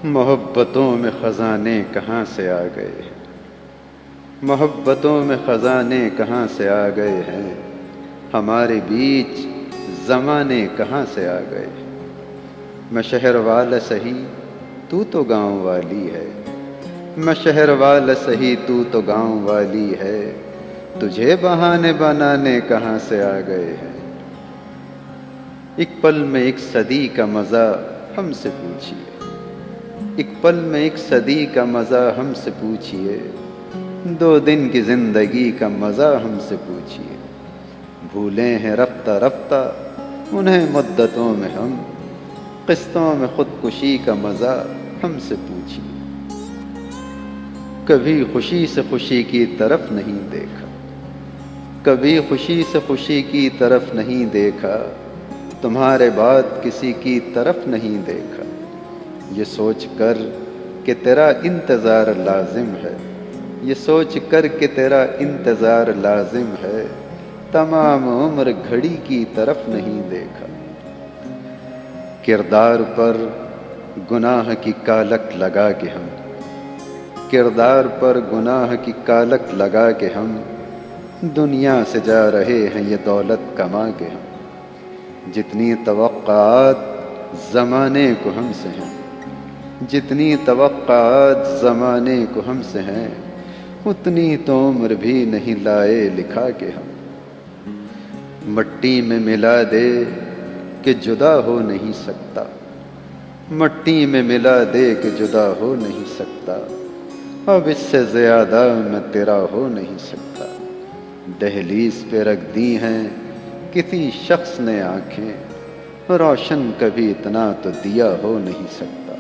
محبتوں میں خزانے کہاں سے آ گئے ہیں، محبتوں میں خزانے کہاں سے آ گئے ہیں، ہمارے بیچ زمانے کہاں سے آ گئے ہیں۔ میں شہر والا سہی تو تو گاؤں والی ہے، میں شہر والا سہی تو تو گاؤں والی ہے، تجھے بہانے بنانے کہاں سے آ گئے ہیں۔ ایک پل میں ایک صدی کا مزہ ہم سے پوچھیے، ایک پل میں ایک صدی کا مزہ ہم سے پوچھیے، 2 دن کی زندگی کا مزہ ہم سے پوچھیے۔ بھولے ہیں رفتہ رفتہ انہیں مدتوں میں ہم، قسطوں میں خودکشی کا مزہ ہم سے پوچھیے۔ کبھی خوشی سے خوشی کی طرف نہیں دیکھا، کبھی خوشی سے خوشی کی طرف نہیں دیکھا، تمہارے بعد کسی کی طرف نہیں دیکھا۔ یہ سوچ کر کہ تیرا انتظار لازم ہے، یہ سوچ کر کہ تیرا انتظار لازم ہے، تمام عمر گھڑی کی طرف نہیں دیکھا۔ کردار پر گناہ کی کالک لگا کے ہم، کردار پر گناہ کی کالک لگا کے ہم، دنیا سے جا رہے ہیں یہ دولت کما کے ہم۔ جتنی توقعات زمانے کو ہم سے ہیں، جتنی توقعات زمانے کو ہم سے ہیں، اتنی تو عمر بھی نہیں لائے لکھا کے ہم۔ مٹی میں ملا دے کہ جدا ہو نہیں سکتا، مٹی میں ملا دے کہ جدا ہو نہیں سکتا، اب اس سے زیادہ میں تیرا ہو نہیں سکتا۔ دہلیز پہ رکھ دی ہیں کسی شخص نے آنکھیں، روشن کبھی اتنا تو دیا ہو نہیں سکتا۔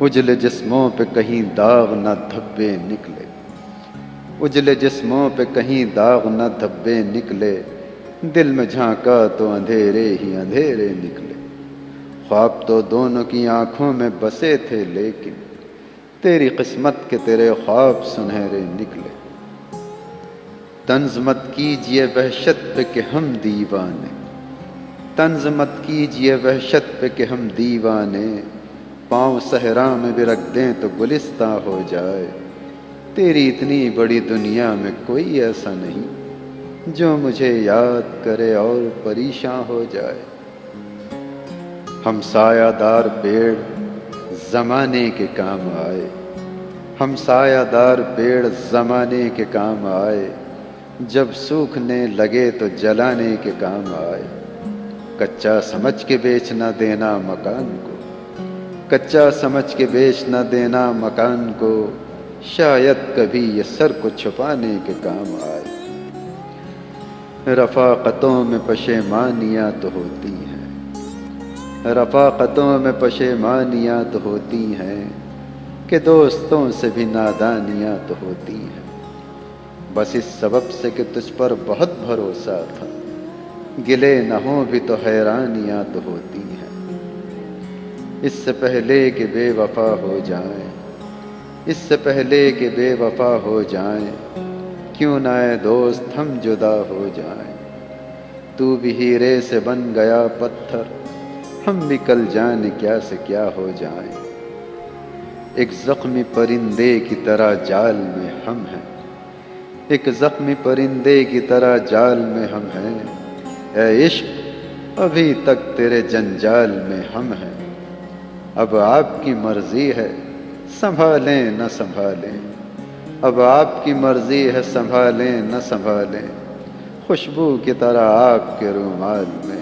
اجلے جسموں پہ کہیں داغ نہ دھبے نکلے، اجلے جسموں پہ کہیں داغ نہ دھبے نکلے، دل میں جھانکا تو اندھیرے ہی اندھیرے نکلے۔ خواب تو دونوں کی آنکھوں میں بسے تھے، لیکن تیری قسمت کے تیرے خواب سنہرے نکلے۔ طنز مت کیجئے وحشت پہ کہ ہم دیوانے، طنز مت کیجئے وحشت پہ کہ ہم دیوانے، پاؤں صحرا میں بھی رکھ دیں تو گلستاں ہو جائے۔ تیری اتنی بڑی دنیا میں کوئی ایسا نہیں جو مجھے یاد کرے اور پریشاں ہو جائے۔ ہم سایہ دار پیڑ زمانے کے کام آئے، ہم سایہ دار پیڑ زمانے کے کام آئے، جب سوکھنے لگے تو جلانے کے کام آئے۔ کچا سمجھ کے بیچ نہ دینا مکان کو، کچا سمجھ کے بیچ نہ دینا مکان کو، شاید کبھی یہ سر کو چھپانے کے کام آئے۔ رفاقتوں میں پشیمانیاں تو ہوتی ہیں، رفاقتوں میں پشیمانیاں تو ہوتی ہیں، کہ دوستوں سے بھی نادانیاں تو ہوتی ہیں۔ بس اس سبب سے کہ تجھ پر بہت بھروسہ تھا، گلے نہ ہوں بھی تو حیرانیاں تو ہوتی ہیں۔ اس سے پہلے کہ بے وفا ہو جائیں، اس سے پہلے کہ بے وفا ہو جائیں، کیوں نہ اے دوست ہم جدا ہو جائیں۔ تو بھی ہیرے سے بن گیا پتھر، ہم بھی کل جانے کیا سے کیا ہو جائیں۔ ایک زخمی پرندے کی طرح جال میں ہم ہیں، ایک زخمی پرندے کی طرح جال میں ہم ہیں، اے عشق ابھی تک تیرے جنجال میں ہم ہیں۔ اب آپ کی مرضی ہے سنبھالیں نہ سنبھالیں، اب آپ کی مرضی ہے سنبھالیں نہ سنبھالیں، خوشبو کی طرح آپ کے رومال میں